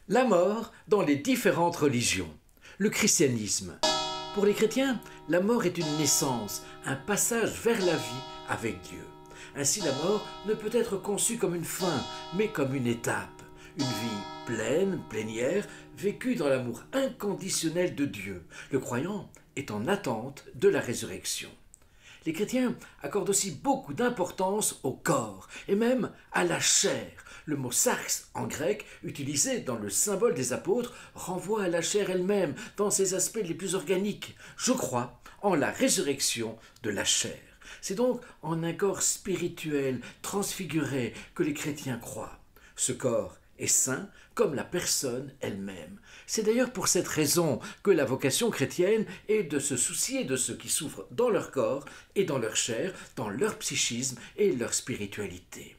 La mort dans les différentes religions. Le christianisme. Pour les chrétiens, la mort est une naissance, un passage vers la vie avec Dieu. Ainsi, la mort ne peut être conçue comme une fin, mais comme une étape. Une vie pleine, plénière, vécue dans l'amour inconditionnel de Dieu. Le croyant est en attente de la résurrection. Les chrétiens accordent aussi beaucoup d'importance au corps et même à la chair. Le mot sarx en grec, utilisé dans le symbole des apôtres, renvoie à la chair elle-même dans ses aspects les plus organiques. Je crois en la résurrection de la chair. C'est donc en un corps spirituel, transfiguré, que les chrétiens croient. Ce corps est saint comme la personne elle-même. C'est d'ailleurs pour cette raison que la vocation chrétienne est de se soucier de ceux qui souffrent dans leur corps et dans leur chair, dans leur psychisme et leur spiritualité.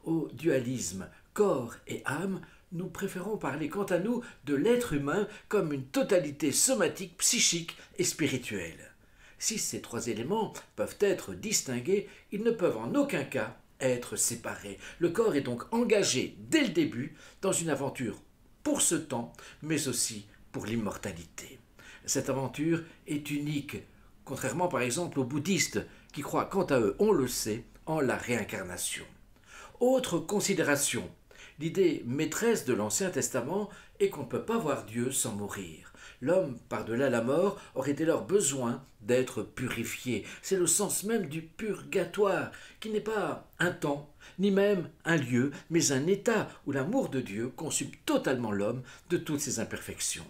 Au dualisme corps et âme, nous préférons parler quant à nous de l'être humain comme une totalité somatique, psychique et spirituelle. Si ces trois éléments peuvent être distingués, ils ne peuvent en aucun cas être séparés. Le corps est donc engagé dès le début dans une aventure pour ce temps, mais aussi pour l'immortalité. Cette aventure est unique, contrairement par exemple aux bouddhistes qui croient quant à eux, on le sait, en la réincarnation. Autre considération, l'idée maîtresse de l'Ancien Testament est qu'on ne peut pas voir Dieu sans mourir. L'homme, par-delà la mort, aurait dès lors besoin d'être purifié. C'est le sens même du purgatoire, qui n'est pas un temps, ni même un lieu, mais un état où l'amour de Dieu consume totalement l'homme de toutes ses imperfections.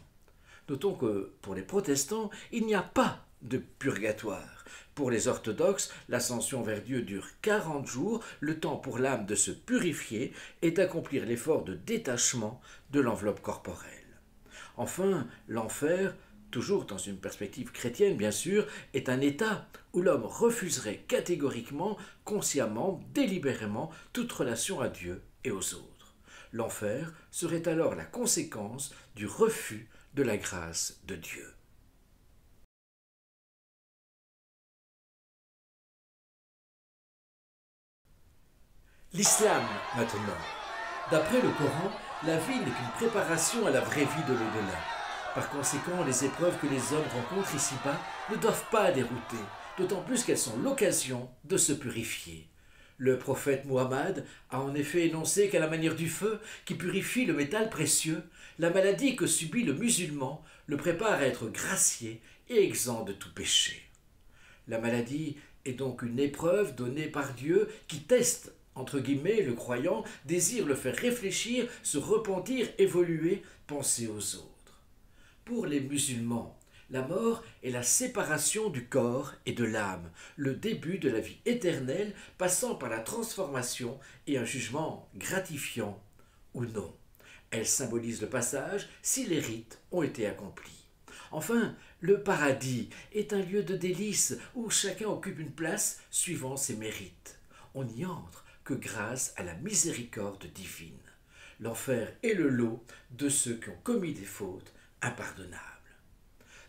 Notons que, pour les protestants, il n'y a pas de purgatoire. Pour les orthodoxes, l'ascension vers Dieu dure 40 jours, le temps pour l'âme de se purifier et d'accomplir l'effort de détachement de l'enveloppe corporelle. Enfin, l'enfer, toujours dans une perspective chrétienne bien sûr, est un état où l'homme refuserait catégoriquement, consciemment, délibérément toute relation à Dieu et aux autres. L'enfer serait alors la conséquence du refus de la grâce de Dieu. L'islam maintenant. D'après le Coran, la vie n'est qu'une préparation à la vraie vie de l'au-delà. Par conséquent, les épreuves que les hommes rencontrent ici-bas ne doivent pas dérouter, d'autant plus qu'elles sont l'occasion de se purifier. Le prophète Muhammad a en effet énoncé qu'à la manière du feu qui purifie le métal précieux, la maladie que subit le musulman le prépare à être gracié et exempt de tout péché. La maladie est donc une épreuve donnée par Dieu qui teste entre guillemets, le croyant désire le faire réfléchir, se repentir, évoluer, penser aux autres. Pour les musulmans, la mort est la séparation du corps et de l'âme, le début de la vie éternelle passant par la transformation et un jugement gratifiant ou non. Elle symbolise le passage si les rites ont été accomplis. Enfin, le paradis est un lieu de délices où chacun occupe une place suivant ses mérites. On y entre que grâce à la miséricorde divine. L'enfer est le lot de ceux qui ont commis des fautes impardonnables.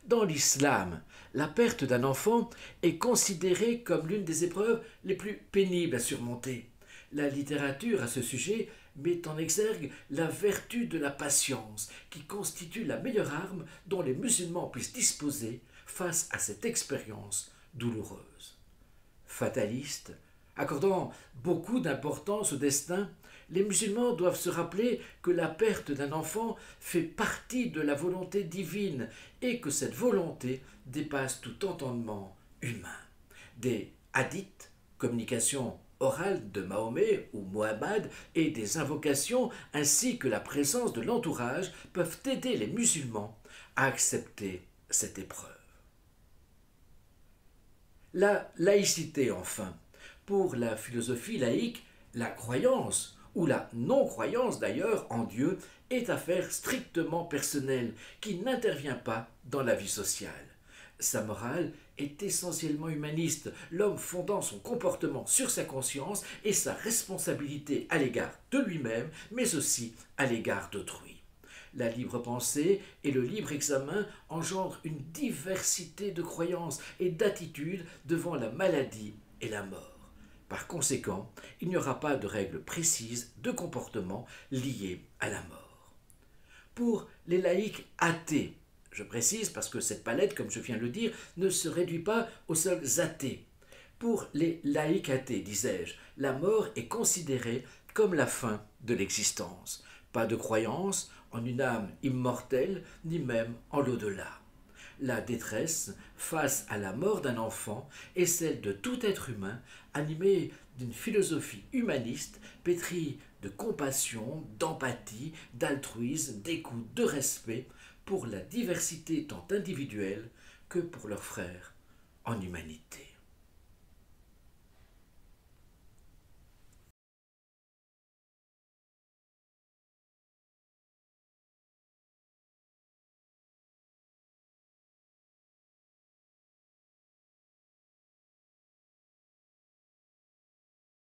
Dans l'islam, la perte d'un enfant est considérée comme l'une des épreuves les plus pénibles à surmonter. La littérature à ce sujet met en exergue la vertu de la patience, qui constitue la meilleure arme dont les musulmans puissent disposer face à cette expérience douloureuse. Fataliste, accordant beaucoup d'importance au destin, les musulmans doivent se rappeler que la perte d'un enfant fait partie de la volonté divine et que cette volonté dépasse tout entendement humain. Des hadiths, communications orales de Mahomet ou Mohammed et des invocations ainsi que la présence de l'entourage peuvent aider les musulmans à accepter cette épreuve. La laïcité enfin. Pour la philosophie laïque, la croyance, ou la non-croyance d'ailleurs en Dieu, est affaire strictement personnelle, qui n'intervient pas dans la vie sociale. Sa morale est essentiellement humaniste, l'homme fondant son comportement sur sa conscience et sa responsabilité à l'égard de lui-même, mais aussi à l'égard d'autrui. La libre pensée et le libre examen engendrent une diversité de croyances et d'attitudes devant la maladie et la mort. Par conséquent, il n'y aura pas de règles précises de comportement liées à la mort. pour les laïcs athées. Je précise parce que cette palette, comme je viens de le dire, ne se réduit pas aux seuls athées. Pour les laïcs athées, disais-je, la mort est considérée comme la fin de l'existence. Pas de croyance en une âme immortelle, ni même en l'au-delà. La détresse face à la mort d'un enfant est celle de tout être humain animé d'une philosophie humaniste pétrie de compassion, d'empathie, d'altruisme, d'écoute, de respect pour la diversité tant individuelle que pour leurs frères en humanité.